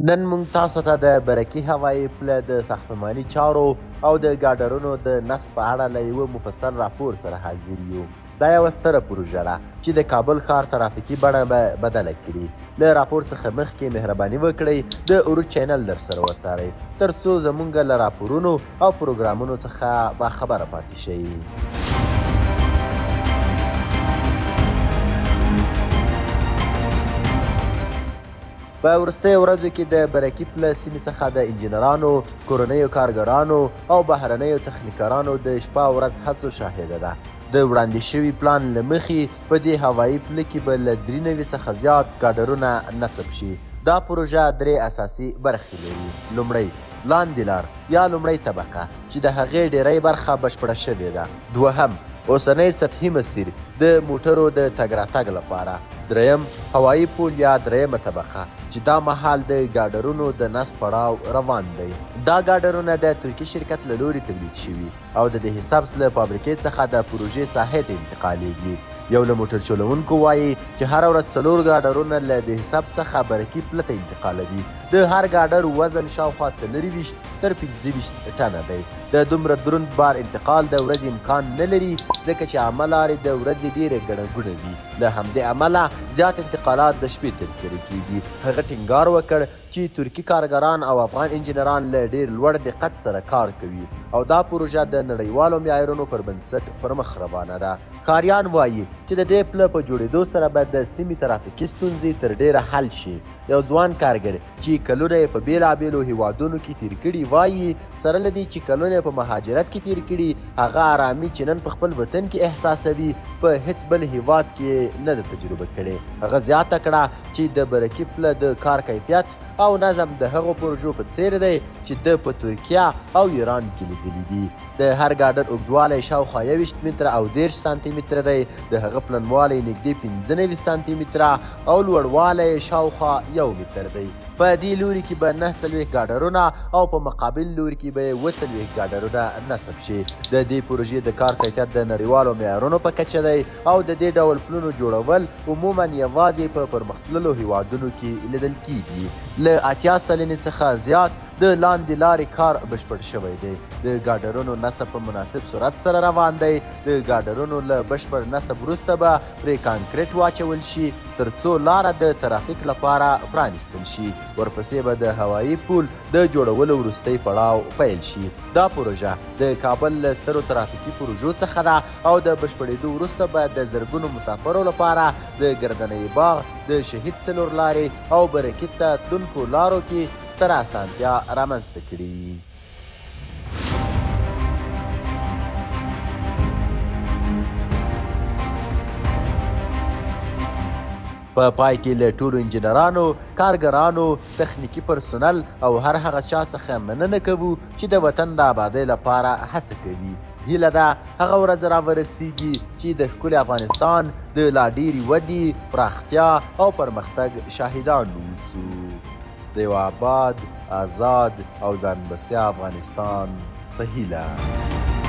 نن موږ تاسو ته د برکي هوايي پله د ساختماني چارو او د ګادرونو د نصب په اړه له یوه مفصل راپور سره حاضر یو. دا یوه ستره پروژه ده چې د کابل ښار ترافیکي بڼه بدله کړي. له راپور څخه مخکې مهرباني وکړئ د عروج چینل درسره وڅارئ تر څو زموږ له راپورونو او پروګرامونو څخه باخبره پاتې شئ. په وروستیو ورځو کې د برکي پله سیمې څخه د انجنیرانو، کورنیو کارګرانو او بهرنیو تخنیکرانو د شپه او ورځ هڅو شاهده ده. د وړاندې شوي پلان له مخې په دې هوایي پله کې به له 93 څخه زیات ګادرونه نصب شي. دا پروژه 3 اساسي برخې لري. لومړی لاندې لار یا لومړۍ طبقه چې د هغې ډیری برخه بشپړه شوې ده. دوهم اوسنی سطحي مسیر د موټرو د تګ راتګ لپاره. دریم هوایي پول یا دریمه طبقه چې دا مهال د ګاډرونو د نصب پړاو روان دی. دا ګاډرونه د ترکي شرکت له لوري تولید شوي او د حساب له فابریکې څخه د پروژې ساحې ته انتقالیږي. یو له موټر چلوونکو وایي چې هره ورځ 4 ګاډرونه له د حساب څخه برکي پله ته انتقالوي. د هر ګاډر وزن شاوخوا 24 تر 25 ټنه دی. د دومره دروند بار انتقال د ورځې امکان نه لري ځکه چې عامه لارې د ورځې ډېرې ګڼه ګوڼه وي. له همدې امله زیات انتقالات د شپې ترسره کیږي. هغه ټینګار وکړ چې ترکي کارګران او افغان انجنیران له ډېر لوړ دقت سره کار کوي او دا پروژه د نړیوالو معیارونو پر بنسټ پر مخ روانه ده. کاریان وایي چې د دې پله په جوړېدو سره به د سیمې ترافیکي ستونزې تر ډېره حل شي. یو ځوان کارګر چې کلونه یې په بېلابېلو هیوادونو کې تیر کړي وایي سره له دې چې کلونه یې په مهاجرت کې تیر کړي هغه ارامي چې نن په خپل وطن کې احساسوي په هیڅ بل هیواد کې نه ده تجربه کړې. هغه زیاته کړه چې د برکي پله د کار کیفیت او نظم د هغو پروژو په څیر دی چې د په ترکیه او ایران کې لیدلی دي. د هر ګاډر اوږدوالی شاوخوا 21 متره او 30 سانتي متره دی. د هغه پلنوالی نږدې 95 سانتي متره او لوړوالی شاوخوا 1 متر دی. په دې لوري کې به 49 ګاډرونه او په مقابل لوري کې به 40 ګاډرونه نصب شي. د دې پروژې د کار کیفیت د نړیوالو معیارونو په کچه دی او د دې ډول پلونو جوړول عموما یوازې په پرمختللو هیوادونو کې لیدل کیږي. له 80 سلنې څخه زیات د لاندې لارې کار بشپړ شوی دی. د ګاډرونو نصب په مناسب سرعت سره روان دی. د ګاډرونو له بشپړ نصب وروسته به پرې کانکریټ واچول شي تر څو لاره د ترافیک لپاره پرانیستل شي. ورپسې به د هوایي پول د جوړولو وروستی پړاو پیل شي. دا پروژه د کابل له سترو ترافیکي پروژو څخه ده او د بشپړېدو وروسته به د زرګونو مسافرو لپاره د ګردنۍ باغ د شهید څلور لارې او برکي ته تلونکو لارو کې ستره اسانتیا رامنځته کړي. په پای کې له ټولو انجنیرانو، کارګرانو، تخنیکي پرسونل او هر هغه چا څخه مننه کوو چې د وطن د آبادۍ لپاره هڅه کوي. هیله ده هغه ورځ راورسیږي چې د ښکلي افغانستان د لا ډېرې ودې، پراختیا او پرمختګ شاهدان اوسو. د یو آباد، آزاد او ځان بسیا افغانستان په هیله.